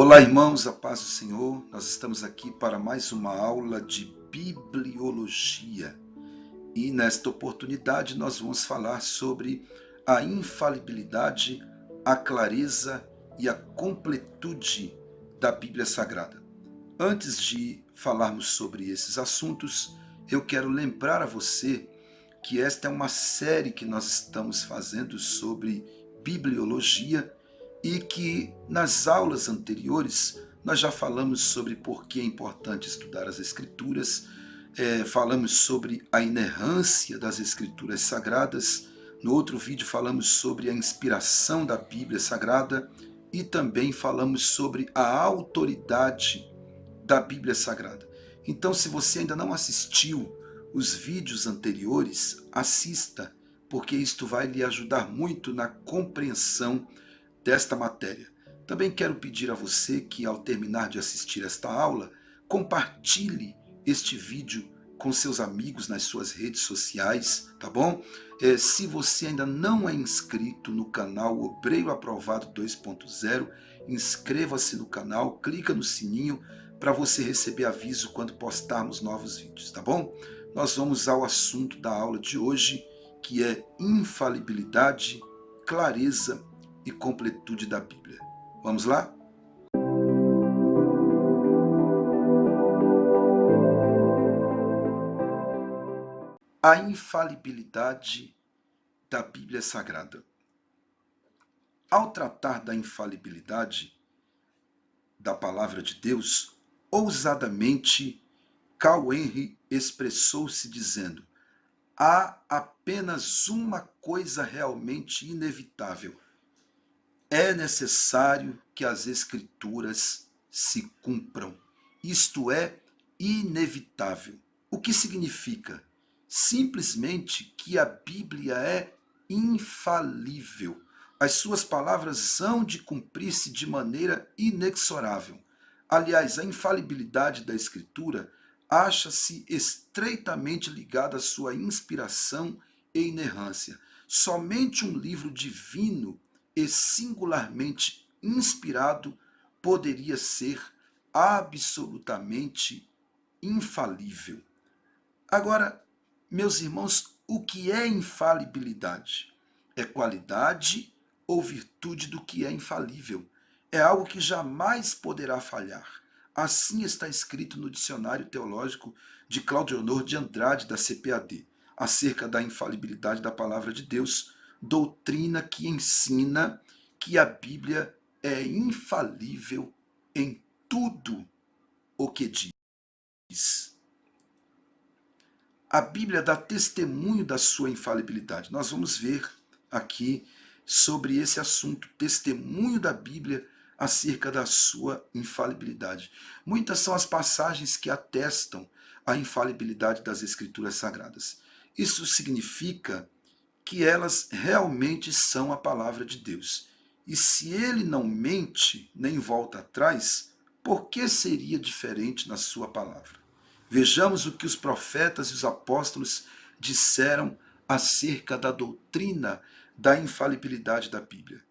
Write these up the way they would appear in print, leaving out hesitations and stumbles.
Olá, irmãos, a paz do Senhor. Nós estamos aqui para mais uma aula de bibliologia. E nesta oportunidade nós vamos falar sobre a infalibilidade, a clareza e a completude da Bíblia Sagrada. Antes de falarmos sobre esses assuntos, eu quero lembrar a você que esta é uma série que nós estamos fazendo sobre bibliologia e que nas aulas anteriores nós já falamos sobre por que é importante estudar as Escrituras, falamos sobre a inerrância das Escrituras Sagradas. No outro vídeo falamos sobre a inspiração da Bíblia Sagrada e também falamos sobre a autoridade da Bíblia Sagrada. Então, se você ainda não assistiu os vídeos anteriores, assista, porque isto vai lhe ajudar muito na compreensão desta matéria. Também quero pedir a você que, ao terminar de assistir esta aula, compartilhe este vídeo com seus amigos nas suas redes sociais, tá bom? Se você ainda não é inscrito no canal Obreiro Aprovado 2.0, inscreva-se no canal, clica no sininho para você receber aviso quando postarmos novos vídeos, tá bom? Nós vamos ao assunto da aula de hoje, que é infalibilidade, clareza e completude da Bíblia. Vamos lá? A infalibilidade da Bíblia Sagrada. Ao tratar da infalibilidade da palavra de Deus, ousadamente, Carl Henry expressou-se dizendo: há apenas uma coisa realmente inevitável. É necessário que as Escrituras se cumpram. Isto é inevitável. O que significa? Simplesmente que a Bíblia é infalível. As suas palavras hão de cumprir-se de maneira inexorável. Aliás, a infalibilidade da Escritura acha-se estreitamente ligada à sua inspiração e inerrância. Somente um livro divino e singularmente inspirado poderia ser absolutamente infalível. Agora, meus irmãos, o que é infalibilidade? É qualidade ou virtude do que é infalível. É algo que jamais poderá falhar. Assim está escrito no Dicionário Teológico de Cláudio Honor de Andrade, da CPAD, acerca da infalibilidade da Palavra de Deus, doutrina que ensina que a Bíblia é infalível em tudo o que diz. A Bíblia dá testemunho da sua infalibilidade. Nós vamos ver aqui sobre esse assunto, testemunho da Bíblia acerca da sua infalibilidade. Muitas são as passagens que atestam a infalibilidade das Escrituras Sagradas. Isso significa que elas realmente são a palavra de Deus. E se ele não mente nem volta atrás, por que seria diferente na sua palavra? Vejamos o que os profetas e os apóstolos disseram acerca da doutrina da infalibilidade da Bíblia.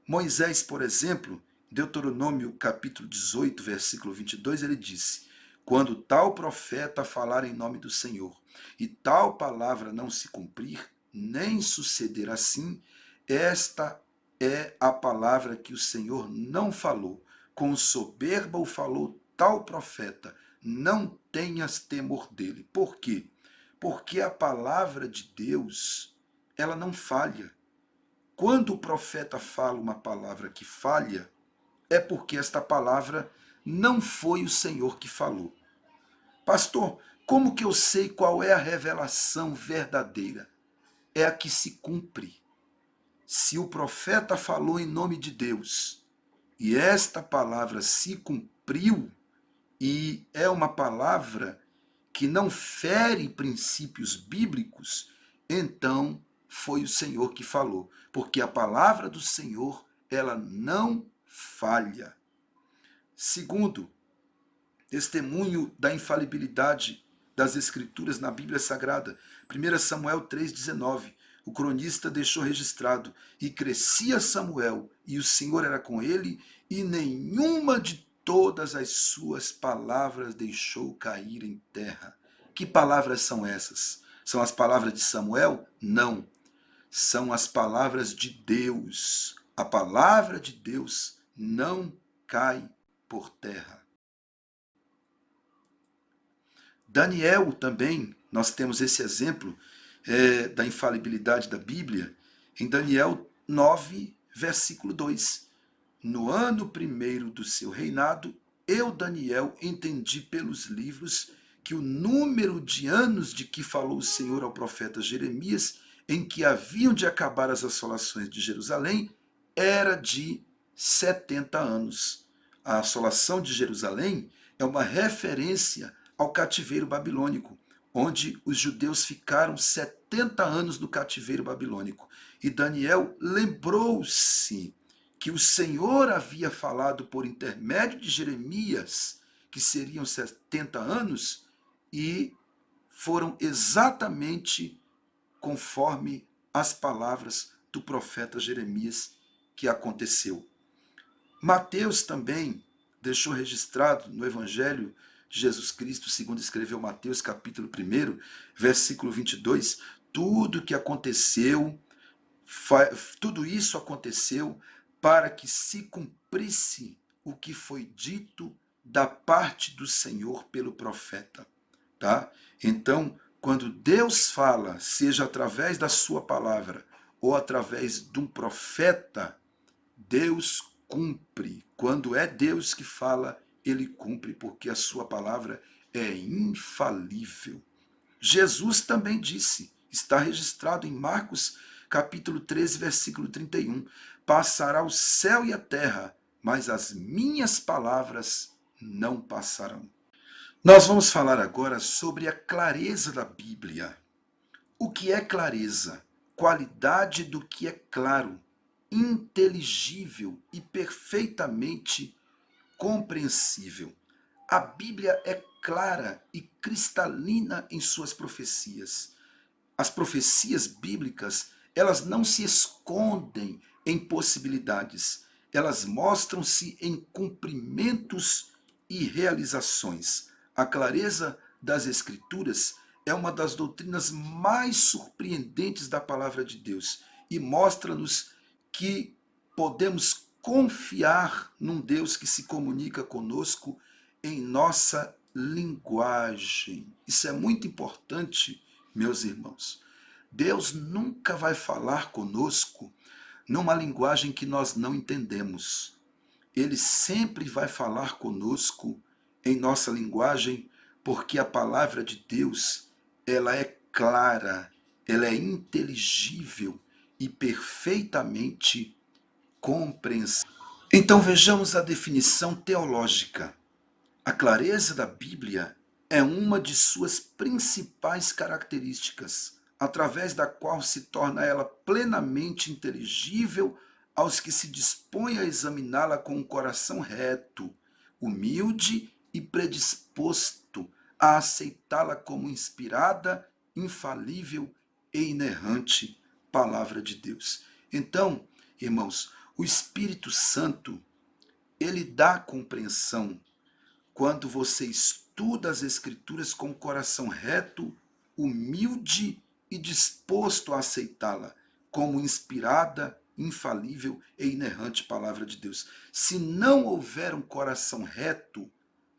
Moisés, por exemplo, Deuteronômio capítulo 18, versículo 22, ele disse: quando tal profeta falar em nome do Senhor e tal palavra não se cumprir, nem suceder assim, esta é a palavra que o Senhor não falou. Com soberba o falou tal profeta, não tenhas temor dele. Por quê? Porque a palavra de Deus, ela não falha. Quando o profeta fala uma palavra que falha, é porque esta palavra não foi o Senhor que falou. Pastor, como que eu sei qual é a revelação verdadeira? É a que se cumpre. Se o profeta falou em nome de Deus e esta palavra se cumpriu, e é uma palavra que não fere princípios bíblicos, então foi o Senhor que falou, porque a palavra do Senhor, ela não falha. Segundo, testemunho da infalibilidade das Escrituras na Bíblia Sagrada. 1 Samuel 3,19. O cronista deixou registrado: e crescia Samuel, e o Senhor era com ele, e nenhuma de todas as suas palavras deixou cair em terra. Que palavras são essas? São as palavras de Samuel? Não. São as palavras de Deus. A palavra de Deus não cai por terra. Daniel também, nós temos esse exemplo da infalibilidade da Bíblia em Daniel 9, versículo 2. No ano primeiro do seu reinado, eu, Daniel, entendi pelos livros que o número de anos de que falou o Senhor ao profeta Jeremias, em que haviam de acabar as assolações de Jerusalém, era de 70 anos. A assolação de Jerusalém é uma referência ao cativeiro babilônico, onde os judeus ficaram 70 anos no cativeiro babilônico. E Daniel lembrou-se que o Senhor havia falado por intermédio de Jeremias que seriam 70 anos e foram exatamente conforme as palavras do profeta Jeremias que aconteceu. Mateus também deixou registrado no Evangelho de Jesus Cristo, segundo escreveu Mateus, capítulo 1, versículo 22, tudo que aconteceu, tudo isso aconteceu para que se cumprisse o que foi dito da parte do Senhor pelo profeta, tá? Então, quando Deus fala, seja através da sua palavra ou através de um profeta, Deus cumpre. Quando é Deus que fala, ele cumpre, porque a sua palavra é infalível. Jesus também disse, está registrado em Marcos, capítulo 13, versículo 31, passará o céu e a terra, mas as minhas palavras não passarão. Nós vamos falar agora sobre a clareza da Bíblia. O que é clareza? Qualidade do que é claro, inteligível e perfeitamente compreensível. A Bíblia é clara e cristalina em suas profecias. As profecias bíblicas, elas não se escondem em possibilidades, elas mostram-se em cumprimentos e realizações. A clareza das Escrituras é uma das doutrinas mais surpreendentes da palavra de Deus e mostra-nos que podemos confiar num Deus que se comunica conosco em nossa linguagem. Isso é muito importante, meus irmãos. Deus nunca vai falar conosco numa linguagem que nós não entendemos. Ele sempre vai falar conosco em nossa linguagem, porque a palavra de Deus, ela é clara, ela é inteligível e perfeitamente compreensível. Então vejamos a definição teológica. A clareza da Bíblia é uma de suas principais características, através da qual se torna ela plenamente inteligível aos que se dispõem a examiná-la com um coração reto, humilde e predisposto a aceitá-la como inspirada, infalível e inerrante palavra de Deus. Então, irmãos, o Espírito Santo, ele dá compreensão quando você estuda as Escrituras com o coração reto, humilde e disposto a aceitá-la como inspirada, infalível e inerrante palavra de Deus. Se não houver um coração reto,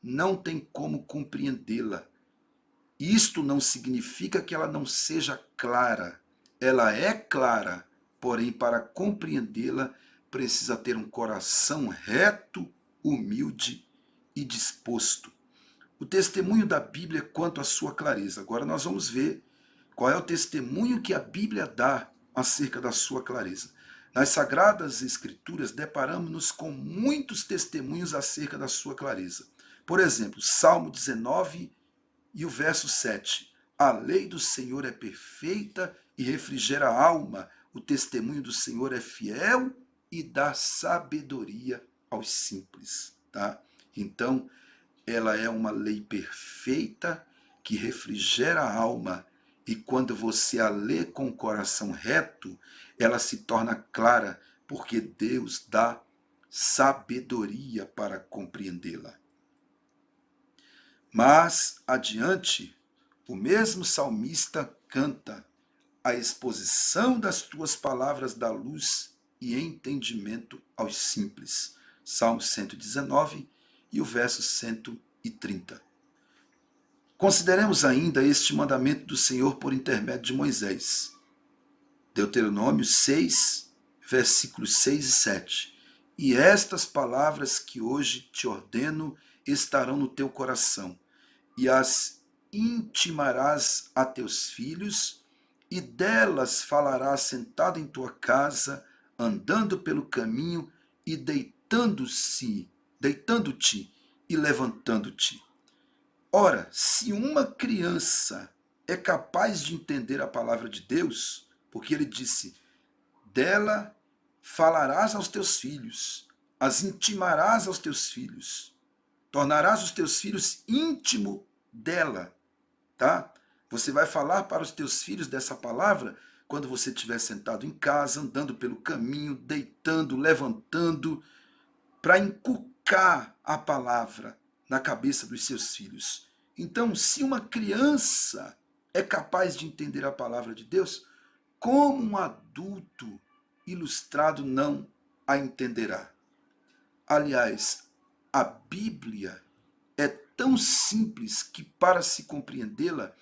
não tem como compreendê-la. Isto não significa que ela não seja clara. Ela é clara, porém, para compreendê-la, precisa ter um coração reto, humilde e disposto. O testemunho da Bíblia quanto à sua clareza. Agora nós vamos ver qual é o testemunho que a Bíblia dá acerca da sua clareza. Nas Sagradas Escrituras, deparamos-nos com muitos testemunhos acerca da sua clareza. Por exemplo, Salmo 19 e o verso 7. A lei do Senhor é perfeita e refrigera a alma. O testemunho do Senhor é fiel e dá sabedoria aos simples. Tá? Então, ela é uma lei perfeita que refrigera a alma. E quando você a lê com o coração reto, ela se torna clara, porque Deus dá sabedoria para compreendê-la. Mas, adiante, o mesmo salmista canta: a exposição das tuas palavras dá luz e entendimento aos simples. Salmo 119 e o verso 130. Consideremos ainda este mandamento do Senhor por intermédio de Moisés. Deuteronômio 6, versículos 6 e 7. E estas palavras que hoje te ordeno estarão no teu coração, e as intimarás a teus filhos, e delas falarás sentado em tua casa, andando pelo caminho e deitando-te e levantando-te. Ora, se uma criança é capaz de entender a palavra de Deus, porque ele disse: dela falarás aos teus filhos, as intimarás aos teus filhos, tornarás os teus filhos íntimo dela, tá? Você vai falar para os teus filhos dessa palavra quando você estiver sentado em casa, andando pelo caminho, deitando, levantando, para inculcar a palavra na cabeça dos seus filhos. Então, se uma criança é capaz de entender a palavra de Deus, como um adulto ilustrado não a entenderá? Aliás, a Bíblia é tão simples que, para se compreendê-la,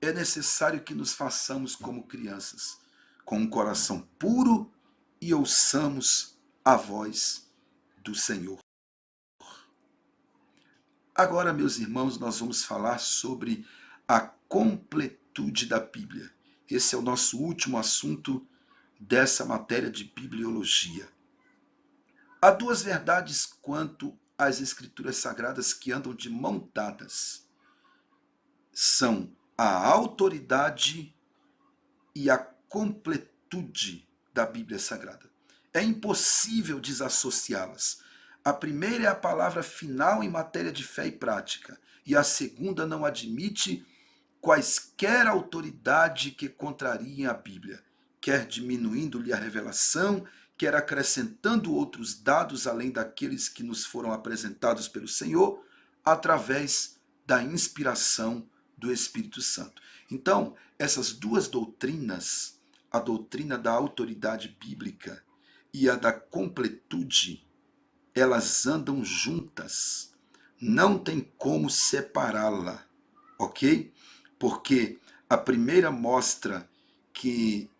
é necessário que nos façamos como crianças, com um coração puro, e ouçamos a voz do Senhor. Agora, meus irmãos, nós vamos falar sobre a completude da Bíblia. Esse é o nosso último assunto dessa matéria de bibliologia. Há duas verdades quanto às Escrituras Sagradas que andam de mão dadas. São a autoridade e a completude da Bíblia Sagrada. É impossível desassociá-las. A primeira é a palavra final em matéria de fé e prática, e a segunda não admite quaisquer autoridade que contrariem a Bíblia, quer diminuindo-lhe a revelação, quer acrescentando outros dados além daqueles que nos foram apresentados pelo Senhor, através da inspiração do Espírito Santo. Então, essas duas doutrinas, a doutrina da autoridade bíblica e a da completude, elas andam juntas. Não tem como separá-la, ok? Porque a primeira mostra que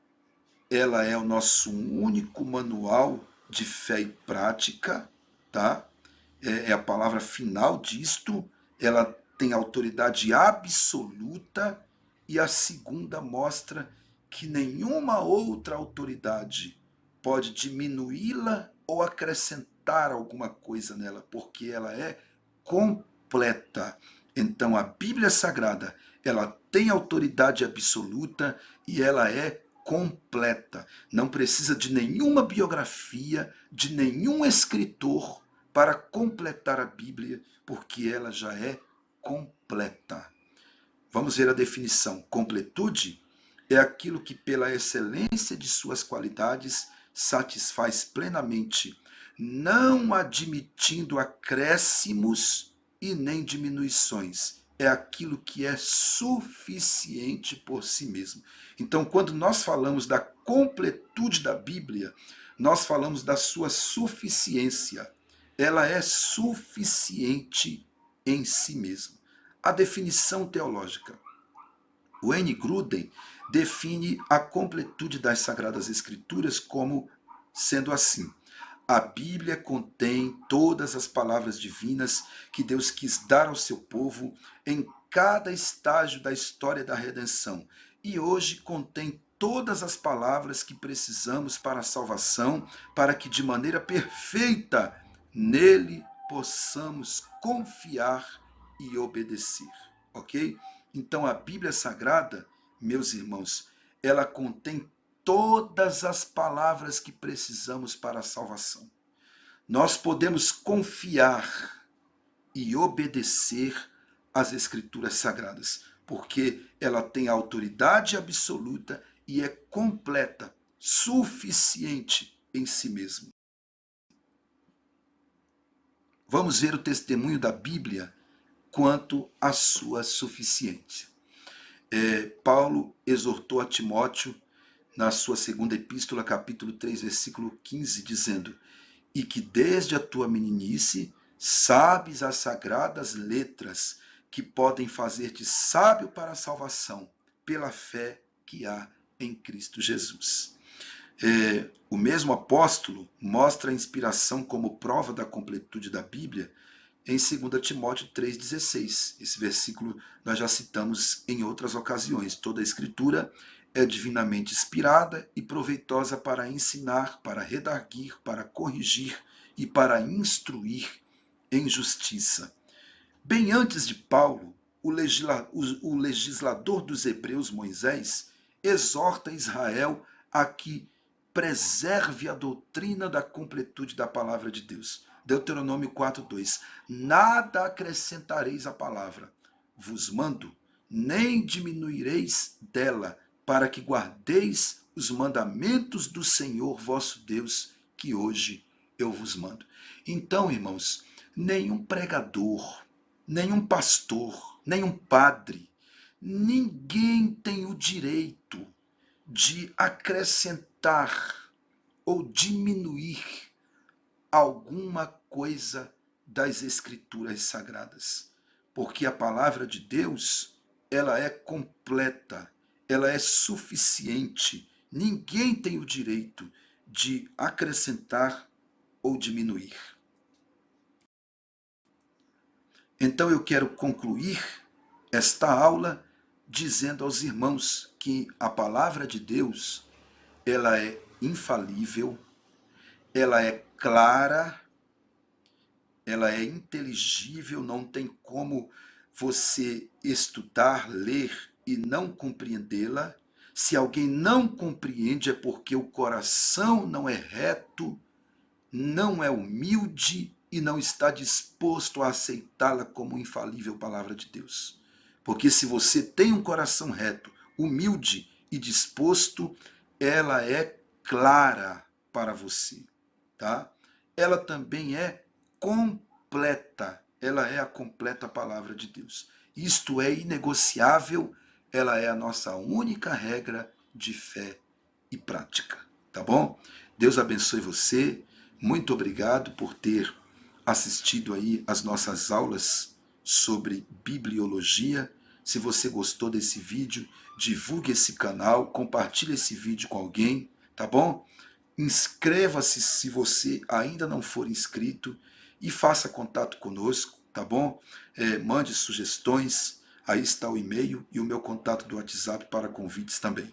ela é o nosso único manual de fé e prática, tá? É a palavra final disto, ela tem autoridade absoluta, e a segunda mostra que nenhuma outra autoridade pode diminuí-la ou acrescentar alguma coisa nela, porque ela é completa. Então a Bíblia Sagrada, ela tem autoridade absoluta e ela é completa. Não precisa de nenhuma biografia, de nenhum escritor para completar a Bíblia, porque ela já é completa. Vamos ver a definição. Completude é aquilo que, pela excelência de suas qualidades, satisfaz plenamente, não admitindo acréscimos e nem diminuições. É aquilo que é suficiente por si mesmo. Então, quando nós falamos da completude da Bíblia, nós falamos da sua suficiência. Ela é suficiente em si mesma. A definição teológica. O N. Gruden define a completude das Sagradas Escrituras como sendo assim: a Bíblia contém todas as palavras divinas que Deus quis dar ao seu povo em cada estágio da história da redenção, e hoje contém todas as palavras que precisamos para a salvação, para que de maneira perfeita nele possamos confiar e obedecer, ok? Então a Bíblia Sagrada, meus irmãos, ela contém todas as palavras que precisamos para a salvação. Nós podemos confiar e obedecer às Escrituras Sagradas, porque ela tem autoridade absoluta e é completa, suficiente em si mesma. Vamos ver o testemunho da Bíblia quanto à sua suficiência. Paulo exortou a Timóteo na sua segunda epístola, capítulo 3, versículo 15, dizendo: e que desde a tua meninice sabes as sagradas letras que podem fazer-te sábio para a salvação, pela fé que há em Cristo Jesus. O mesmo apóstolo mostra a inspiração como prova da completude da Bíblia em 2 Timóteo 3,16. Esse versículo nós já citamos em outras ocasiões. Toda a Escritura é divinamente inspirada e proveitosa para ensinar, para redarguir, para corrigir e para instruir em justiça. Bem antes de Paulo, o legislador dos hebreus, Moisés, exorta Israel a que preserve a doutrina da completude da palavra de Deus. Deuteronômio 4:2. Nada acrescentareis à palavra, vos mando, nem diminuireis dela, para que guardeis os mandamentos do Senhor vosso Deus, que hoje eu vos mando. Então, irmãos, nenhum pregador, nenhum pastor, nenhum padre, ninguém tem o direito de acrescentar ou diminuir alguma coisa das Escrituras Sagradas, porque a palavra de Deus, ela é completa, ela é suficiente. Ninguém tem o direito de acrescentar ou diminuir. Então eu quero concluir esta aula dizendo aos irmãos que a palavra de Deus, ela é infalível, ela é clara, ela é inteligível, não tem como você estudar, ler e não compreendê-la. Se alguém não compreende é porque o coração não é reto, não é humilde e não está disposto a aceitá-la como infalível palavra de Deus. Porque se você tem um coração reto, humilde e disposto, ela é clara para você, tá? Ela também é completa, ela é a completa palavra de Deus. Isto é inegociável, ela é a nossa única regra de fé e prática, tá bom? Deus abençoe você. Muito obrigado por ter assistido aí as nossas aulas sobre bibliologia. Se você gostou desse vídeo, divulgue esse canal, compartilhe esse vídeo com alguém, tá bom? Inscreva-se se você ainda não for inscrito e faça contato conosco, tá bom? Mande sugestões, aí está o e-mail e o meu contato do WhatsApp para convites também.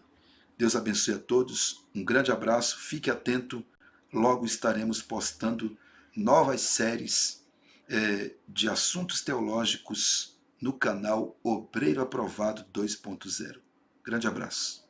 Deus abençoe a todos, um grande abraço, fique atento, logo estaremos postando novas séries de assuntos teológicos no canal Obreiro Aprovado 2.0. Grande abraço.